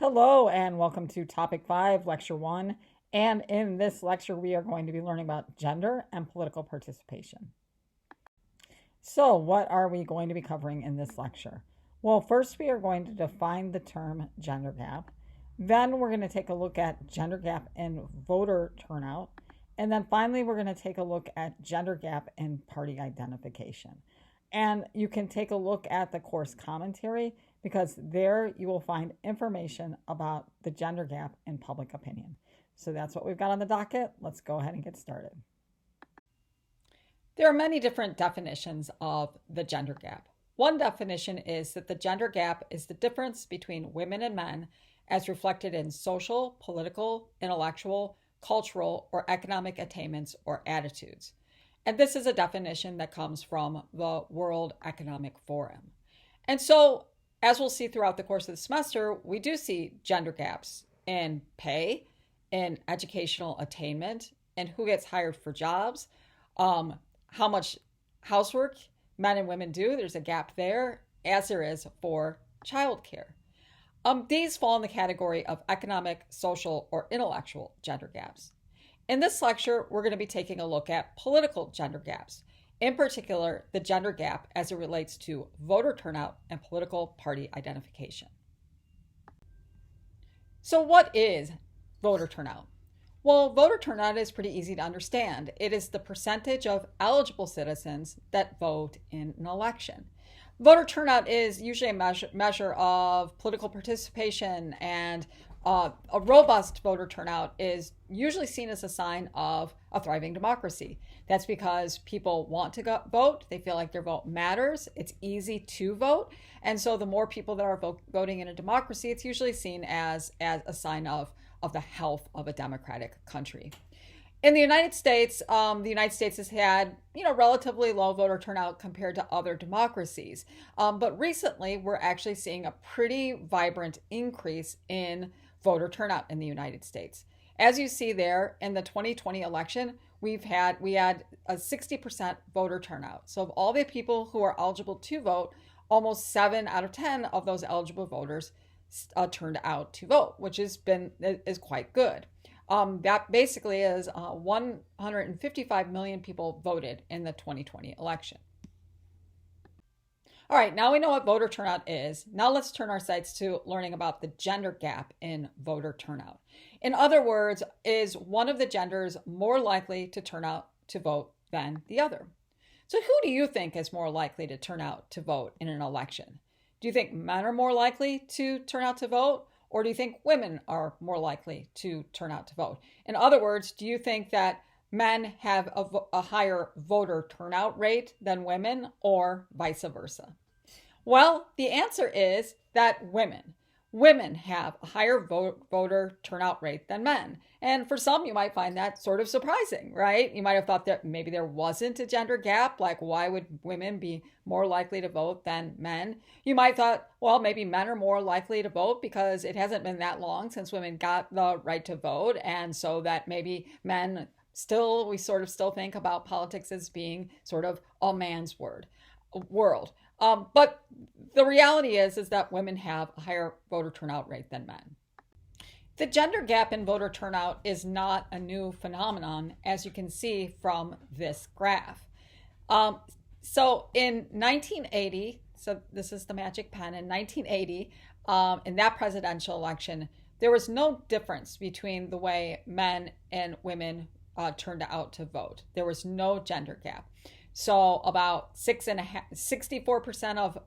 Hello and welcome to Topic 5, Lecture 1. And in this lecture, we are going to be learning about gender and political participation. So, what are we going to be covering in this lecture? Well, first, we are going to define the term gender gap. Then, we're going to take a look at gender gap in voter turnout. And then finally, we're going to take a look at gender gap in party identification. And you can take a look at the course commentary because there you will find information about the gender gap in public opinion. So that's what we've got on the docket. Let's go ahead and get started. There are many different definitions of the gender gap. One definition is that the gender gap is the difference between women and men as reflected in social, political, intellectual, cultural, or economic attainments or attitudes. And this is a definition that comes from the World Economic Forum. And so, as we'll see throughout the course of the semester, we do see gender gaps in pay, in educational attainment, and who gets hired for jobs, how much housework men and women do. There's a gap there, as there is for childcare. These fall in the category of economic, social, or intellectual gender gaps. In this lecture, we're going to be taking a look at political gender gaps, in particular, the gender gap as it relates to voter turnout and political party identification. So what is voter turnout? Well, voter turnout is pretty easy to understand. It is the percentage of eligible citizens that vote in an election. Voter turnout is usually a measure of political participation, and a robust voter turnout is usually seen as a sign of a thriving democracy. That's because people want to vote. They feel like their vote matters. It's easy to vote. And so the more people that are voting in a democracy, it's usually seen as a sign of the health of a democratic country. In the United States has had, relatively low voter turnout compared to other democracies. But recently, we're actually seeing a pretty vibrant increase in voter turnout in the United States. As you see there in the 2020 election, we had a 60% voter turnout. So of all the people who are eligible to vote, almost 7 out of 10 of those eligible voters turned out to vote, which is quite good. That basically is 155 million people voted in the 2020 election. All right, now we know what voter turnout is. Now let's turn our sights to learning about the gender gap in voter turnout. In other words, is one of the genders more likely to turn out to vote than the other? So who do you think is more likely to turn out to vote in an election? Do you think men are more likely to turn out to vote? Or do you think women are more likely to turn out to vote? In other words, do you think that men have a higher voter turnout rate than women, or vice versa? Well, the answer is that women have a higher voter turnout rate than men. And for some, you might find that sort of surprising, right? You might have thought that maybe there wasn't a gender gap, like why would women be more likely to vote than men? You might thought, well, maybe men are more likely to vote because it hasn't been that long since women got the right to vote, and so that maybe men we sort of still think about politics as being sort of a man's world. But the reality is that women have a higher voter turnout rate than men. The gender gap in voter turnout is not a new phenomenon, as you can see from this graph. So in 1980, so this is the magic pen, in 1980, in that presidential election, there was no difference between the way men and women turned out to vote. There was no gender gap. So about 64% of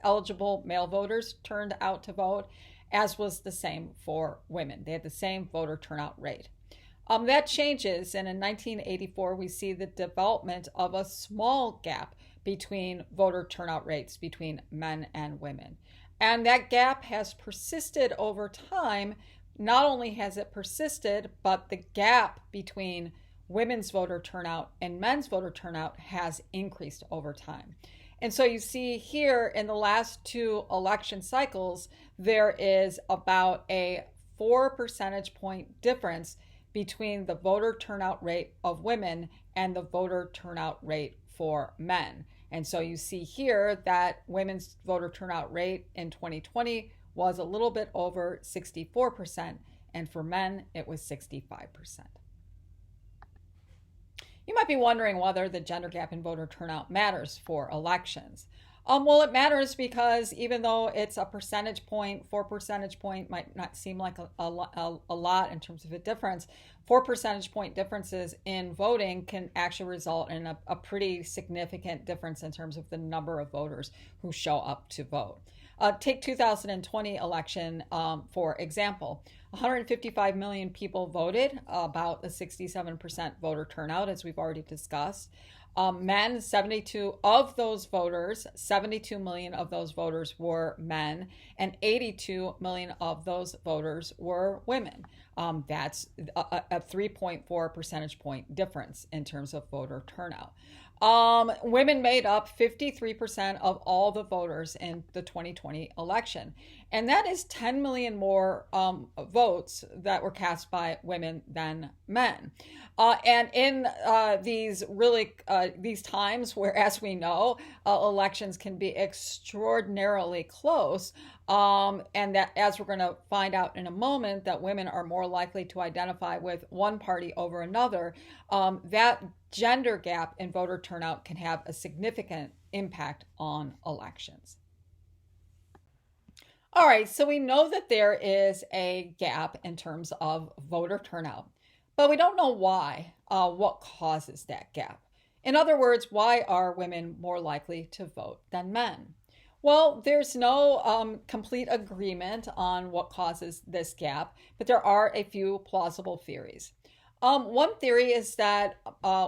eligible male voters turned out to vote, as was the same for women. They had the same voter turnout rate. That changes, and in 1984, we see the development of a small gap between voter turnout rates between men and women. And that gap has persisted over time. Not only has it persisted, but the gap between women's voter turnout and men's voter turnout has increased over time. And so you see here in the last 2 election cycles, there is about a 4 percentage point difference between the voter turnout rate of women and the voter turnout rate for men. And so you see here that women's voter turnout rate in 2020 was a little bit over 64%, and for men, it was 65%. You might be wondering whether the gender gap in voter turnout matters for elections. Well, it matters because even though it's a percentage point, 4 percentage point might not seem like a lot in terms of a difference. 4 percentage point differences in voting can actually result in a pretty significant difference in terms of the number of voters who show up to vote. Take 2020 election, for example. 155 million people voted, about a 67% voter turnout, as we've already discussed. Men, 72 of those voters, 72 million of those voters were men, and 82 million of those voters were women. That's a 3.4 percentage point difference in terms of voter turnout. Women made up 53% of all the voters in the 2020 election. And that is 10 million more votes that were cast by women than men. And in these times where, as we know, elections can be extraordinarily close, and that, as we're going to find out in a moment, that women are more likely to identify with one party over another, that gender gap in voter turnout can have a significant impact on elections. All right, so we know that there is a gap in terms of voter turnout, but we don't know why, what causes that gap. In other words, why are women more likely to vote than men? Well, there's no complete agreement on what causes this gap, but there are a few plausible theories. One theory is that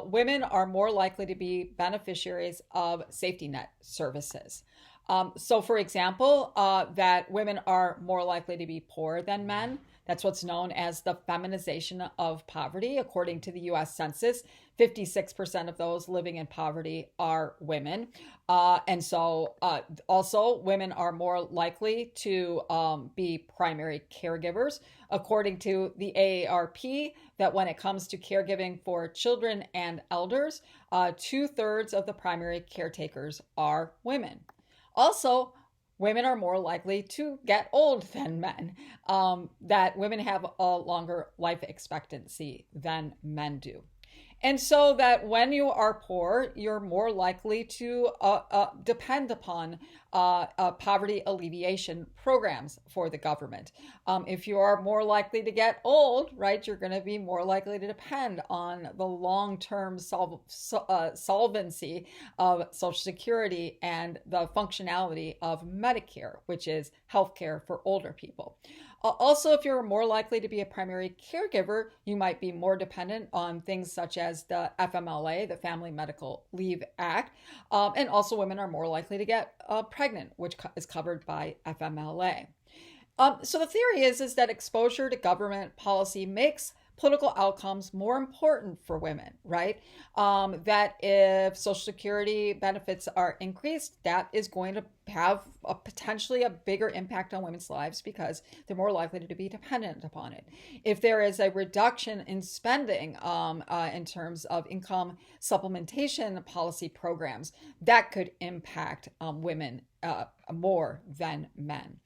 women are more likely to be beneficiaries of safety net services. So, for example, that women are more likely to be poorer than men. That's what's known as the feminization of poverty. According to the US Census, 56% of those living in poverty are women. And so also women are more likely to be primary caregivers. According to the AARP, that when it comes to caregiving for children and elders, 2/3 of the primary caretakers are women. Also, women are more likely to get old than men, that women have a longer life expectancy than men do. And so that when you are poor, you're more likely to depend upon poverty alleviation programs for the government. If you are more likely to get old, right, you're going to be more likely to depend on the long-term solvency of Social Security and the functionality of Medicare, which is healthcare for older people. Also, if you're more likely to be a primary caregiver, you might be more dependent on things such as the FMLA, the Family Medical Leave Act. And also women are more likely to get pregnant, which is covered by FMLA. So the theory is that exposure to government policy makes political outcomes more important for women, right? That if Social Security benefits are increased, that is going to have potentially a bigger impact on women's lives because they're more likely to be dependent upon it. If there is a reduction in spending in terms of income supplementation policy programs, that could impact women more than men.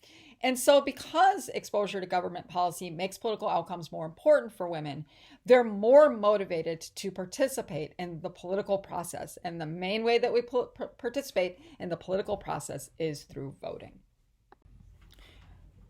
And so because exposure to government policy makes political outcomes more important for women, they're more motivated to participate in the political process. And the main way that we participate in the political process is through voting.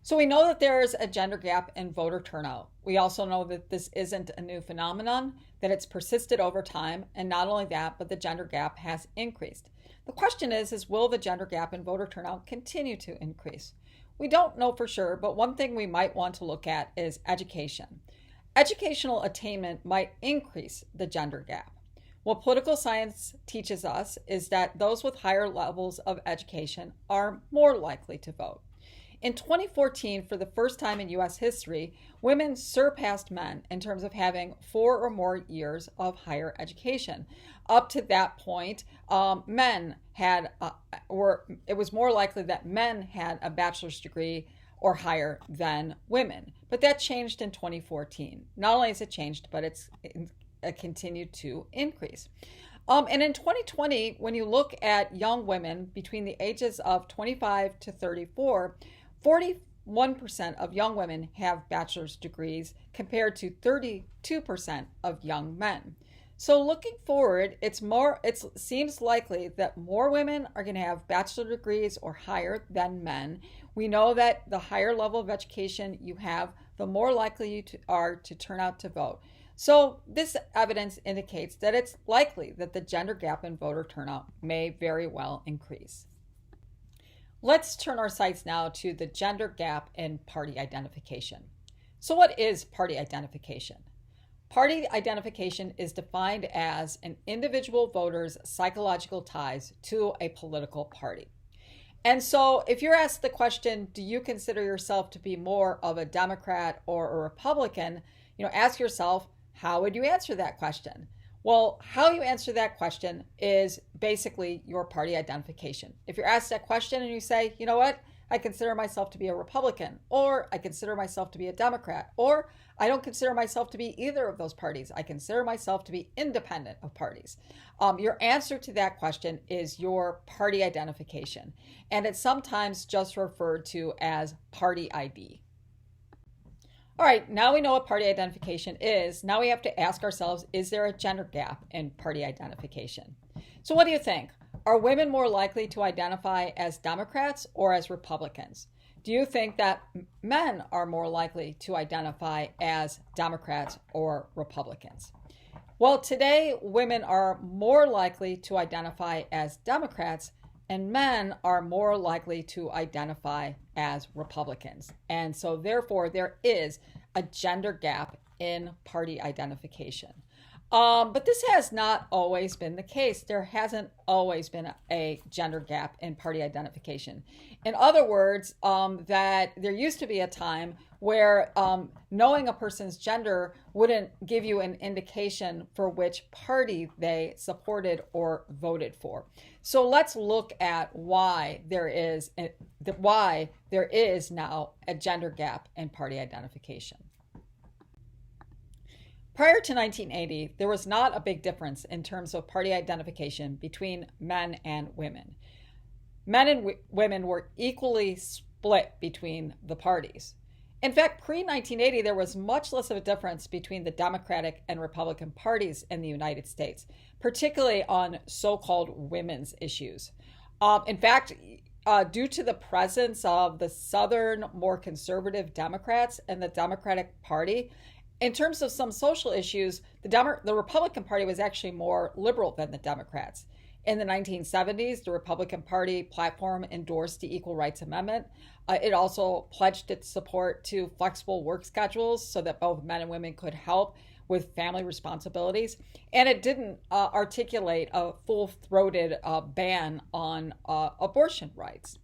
So we know that there is a gender gap in voter turnout. We also know that this isn't a new phenomenon, that it's persisted over time. And not only that, but the gender gap has increased. The question is will the gender gap in voter turnout continue to increase? We don't know for sure, but one thing we might want to look at is education. Educational attainment might increase the gender gap. What political science teaches us is that those with higher levels of education are more likely to vote. In 2014, for the first time in U.S. history, women surpassed men in terms of having 4 or more years of higher education. Up to that point, men had, it was more likely that men had a bachelor's degree or higher than women. But that changed in 2014. Not only has it changed, but it continued to increase. And in 2020, when you look at young women between the ages of 25 to 34, 31% of young women have bachelor's degrees compared to 32% of young men. So looking forward, it seems likely that more women are going to have bachelor degrees or higher than men. We know that the higher level of education you have, the more likely you are to turn out to vote. So this evidence indicates that it's likely that the gender gap in voter turnout may very well increase. Let's turn our sights now to the gender gap in party identification. So what is party identification? Party identification is defined as an individual voter's psychological ties to a political party. And so if you're asked the question, do you consider yourself to be more of a Democrat or a Republican, ask yourself, how would you answer that question? Well, how you answer that question is basically your party identification. If you're asked that question and you say, you know what, I consider myself to be a Republican, or I consider myself to be a Democrat, or I don't consider myself to be either of those parties. I consider myself to be independent of parties. Your answer to that question is your party identification, and it's sometimes just referred to as party ID. All right, now we know what party identification is. Now we have to ask ourselves, is there a gender gap in party identification? So what do you think? Are women more likely to identify as Democrats or as Republicans? Do you think that men are more likely to identify as Democrats or Republicans? Well, today, women are more likely to identify as Democrats, and men are more likely to identify as Republicans. And so, therefore, there is a gender gap in party identification. But this has not always been the case. There hasn't always been a gender gap in party identification. In other words, that there used to be a time where knowing a person's gender wouldn't give you an indication for which party they supported or voted for. So let's look at why there is now a gender gap in party identification. Prior to 1980, there was not a big difference in terms of party identification between men and women. Men and women were equally split between the parties. In fact, pre-1980, there was much less of a difference between the Democratic and Republican parties in the United States, particularly on so-called women's issues. In fact, due to the presence of the Southern, more conservative Democrats and the Democratic Party, in terms of some social issues, the Republican Party was actually more liberal than the Democrats. In the 1970s, the Republican Party platform endorsed the Equal Rights Amendment. It also pledged its support to flexible work schedules so that both men and women could help with family responsibilities. And it didn't articulate a full-throated ban on abortion rights.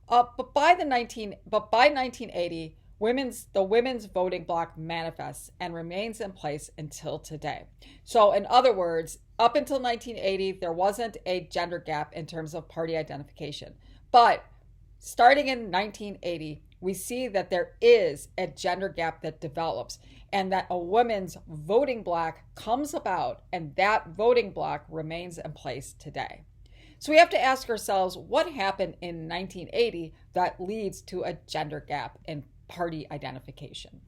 But by 1980, the women's voting bloc manifests and remains in place until today. So in other words, up until 1980, there wasn't a gender gap in terms of party identification. But starting in 1980, we see that there is a gender gap that develops and that a women's voting bloc comes about, and that voting bloc remains in place today. So we have to ask ourselves, what happened in 1980 that leads to a gender gap in party identification?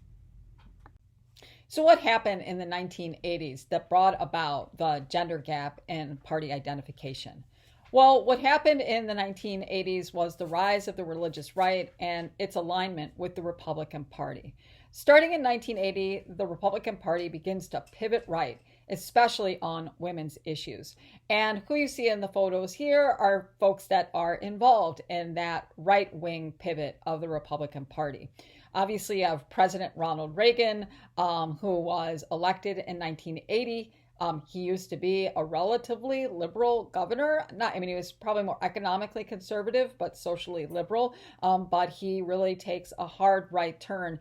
So what happened in the 1980s that brought about the gender gap in party identification? Well, what happened in the 1980s was the rise of the religious right and its alignment with the Republican Party. Starting in 1980, the Republican Party begins to pivot right, especially on women's issues. And who you see in the photos here are folks that are involved in that right-wing pivot of the Republican Party. Obviously, you have President Ronald Reagan, who was elected in 1980. He used to be a relatively liberal governor. He was probably more economically conservative, but socially liberal. But he really takes a hard right turn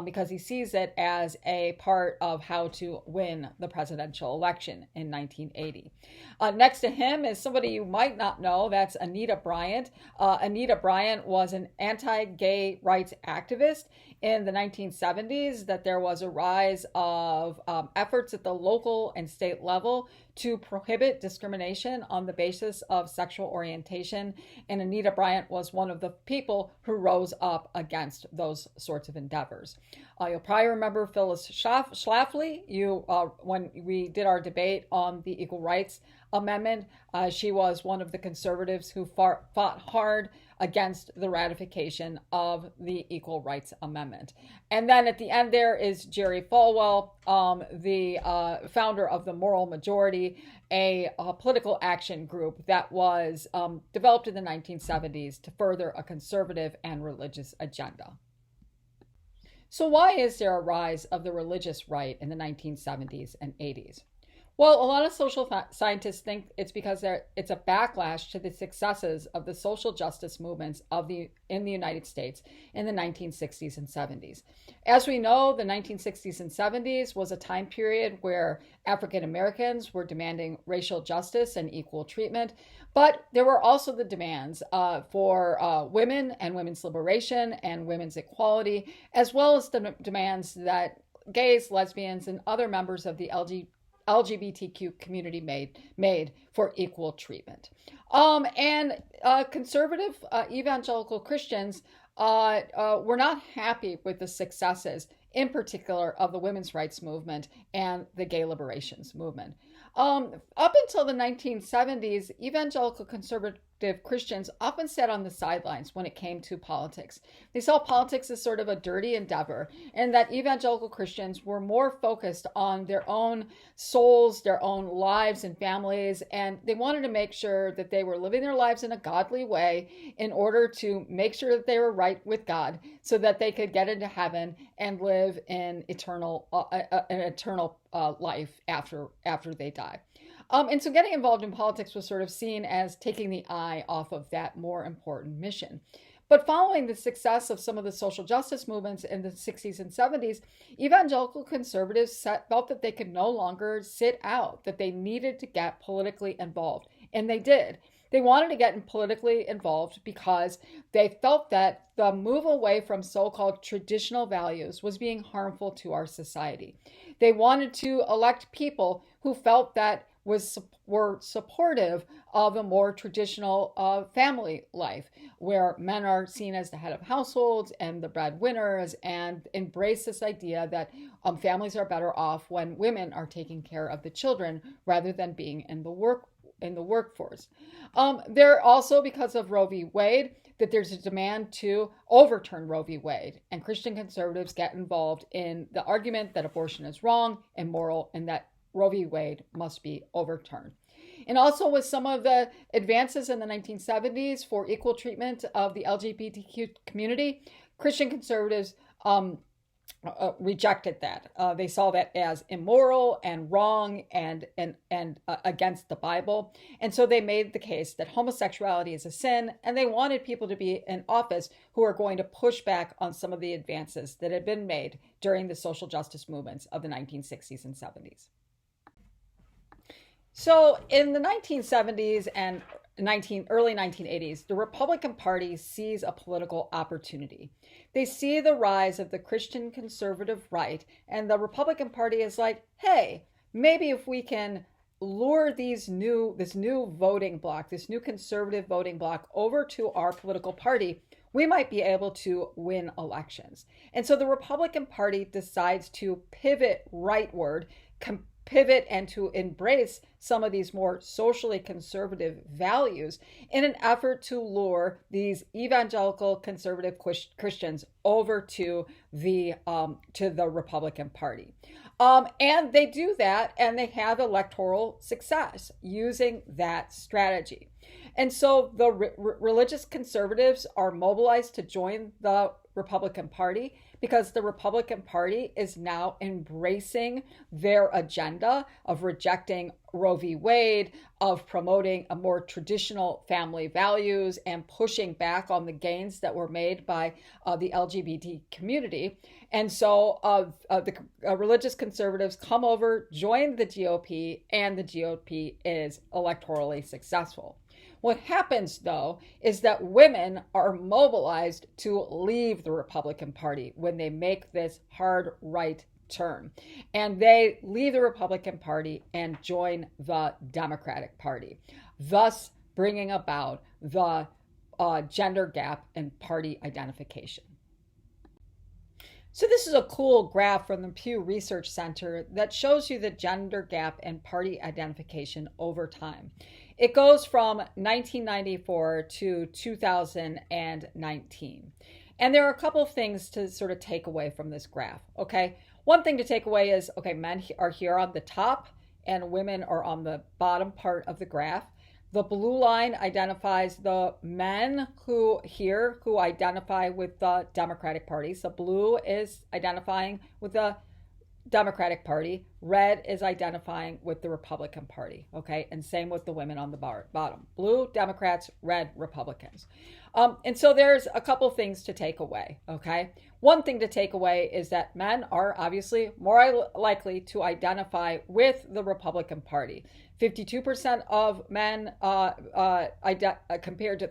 because he sees it as a part of how to win the presidential election in 1980. Next to him is somebody you might not know. That's Anita Bryant. Anita Bryant was an anti-gay rights activist in the 1970s, that there was a rise of efforts at the local and state level to prohibit discrimination on the basis of sexual orientation. And Anita Bryant was one of the people who rose up against those sorts of endeavors. You'll probably remember Phyllis Schlafly. When we did our debate on the Equal Rights Amendment, she was one of the conservatives who fought hard against the ratification of the Equal Rights Amendment. And then at the end there is Jerry Falwell, the founder of the Moral Majority, a political action group that was developed in the 1970s to further a conservative and religious agenda. So why is there a rise of the religious right in the 1970s and 80s? Well, a lot of social scientists think it's because it's a backlash to the successes of the social justice movements in the United States in the 1960s and 70s. As we know, the 1960s and 70s was a time period where African Americans were demanding racial justice and equal treatment, but there were also the demands for women and women's liberation and women's equality, as well as the demands that gays, lesbians, and other members of the LGBTQ community made for equal treatment. Conservative evangelical Christians were not happy with the successes, in particular, of the women's rights movement and the gay liberations movement. Up until the 1970s, evangelical conservative Christians often sat on the sidelines when it came to politics. They saw politics as sort of a dirty endeavor, and that evangelical Christians were more focused on their own souls, their own lives and families, and they wanted to make sure that they were living their lives in a godly way in order to make sure that they were right with God so that they could get into heaven and live in eternal life after they die. And so getting involved in politics was sort of seen as taking the eye off of that more important mission. But following the success of some of the social justice movements in the 60s and 70s, evangelical conservatives felt that they could no longer sit out, that they needed to get politically involved. And they did. They wanted to get politically involved because they felt that the move away from so-called traditional values was being harmful to our society. They wanted to elect people who felt that were supportive of a more traditional family life, where men are seen as the head of households and the breadwinners, and embrace this idea that families are better off when women are taking care of the children rather than being in the workforce. There also, because of Roe v. Wade, that there's a demand to overturn Roe v. Wade, and Christian conservatives get involved in the argument that abortion is wrong, immoral, and that Roe v. Wade must be overturned. And also with some of the advances in the 1970s for equal treatment of the LGBTQ community, Christian conservatives rejected that. They saw that as immoral and wrong and against the Bible. And so they made the case that homosexuality is a sin, and they wanted people to be in office who are going to push back on some of the advances that had been made during the social justice movements of the 1960s and 70s. So in the 1970s and early 1980s, the Republican Party sees a political opportunity. They see the rise of the Christian conservative right, and the Republican Party is like, hey, maybe if we can lure this new voting bloc, this new conservative voting bloc over to our political party, we might be able to win elections. And so the Republican Party decides to pivot rightward, pivot and to embrace some of these more socially conservative values in an effort to lure these evangelical conservative Christians over to the Republican Party. And they do that, and they have electoral success using that strategy. And so the religious conservatives are mobilized to join the Republican Party because the Republican Party is now embracing their agenda of rejecting Roe v. Wade, of promoting a more traditional family values and pushing back on the gains that were made by the LGBT community. And so the religious conservatives come over, join the GOP, and the GOP is electorally successful. What happens, though, is that women are mobilized to leave the Republican Party when they make this hard right term. And they leave the Republican Party and join the Democratic Party, thus bringing about the gender gap in party identification. So this is a cool graph from the Pew Research Center that shows you the gender gap in party identification over time. It goes from 1994 to 2019. And there are a couple of things to sort of take away from this graph, okay? One thing to take away is, okay, men are here on the top and women are on the bottom part of the graph. The blue line identifies the men who identify with the Democratic Party. So blue is identifying with the Democratic Party. Red is identifying with the Republican Party. Okay, and same with the women on the bottom. Blue, Democrats, red, Republicans. And so there's a couple things to take away. Okay, one thing to take away is that men are obviously more likely to identify with the Republican Party. 52% of men compared to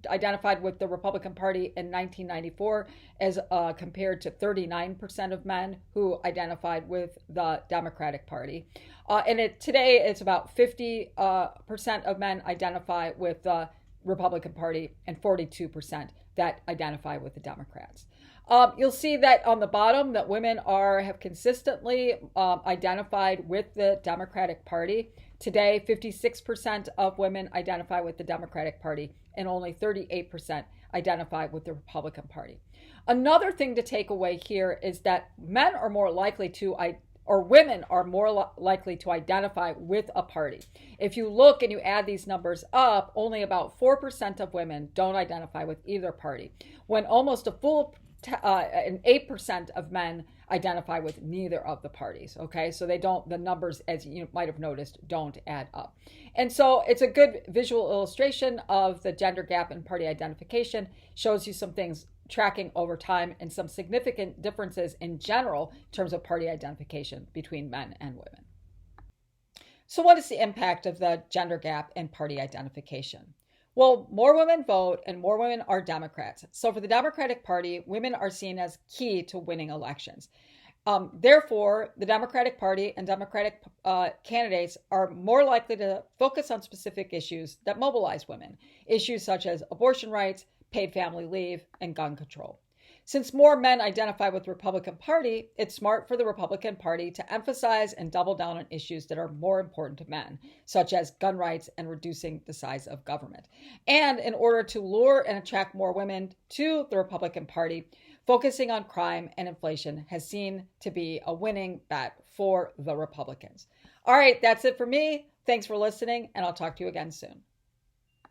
identified with the Republican Party in 1994 as compared to 39% of men who identified with the Democratic Party. Today it's about 50% of men identify with the Republican Party and 42% that identify with the Democrats. You'll see that on the bottom that women have consistently identified with the Democratic Party. Today, 56% of women identify with the Democratic Party and only 38% identify with the Republican Party. Another thing to take away here is that men are more likely to women are more likely to identify with a party. If you look and you add these numbers up, only about 4% of women don't identify with either party, when almost a full 8% of men identify with neither of the parties. Okay, so the numbers, as you might have noticed, don't add up. And so it's a good visual illustration of the gender gap in party identification, shows you some things tracking over time and some significant differences in general in terms of party identification between men and women. So what is the impact of the gender gap in party identification? Well, more women vote and more women are Democrats. So for the Democratic Party, women are seen as key to winning elections. Therefore, the Democratic Party and Democratic candidates are more likely to focus on specific issues that mobilize women, issues such as abortion rights, paid family leave, and gun control. Since more men identify with the Republican Party, it's smart for the Republican Party to emphasize and double down on issues that are more important to men, such as gun rights and reducing the size of government. And in order to lure and attract more women to the Republican Party, focusing on crime and inflation has seen to be a winning bet for the Republicans. All right, that's it for me. Thanks for listening, and I'll talk to you again soon.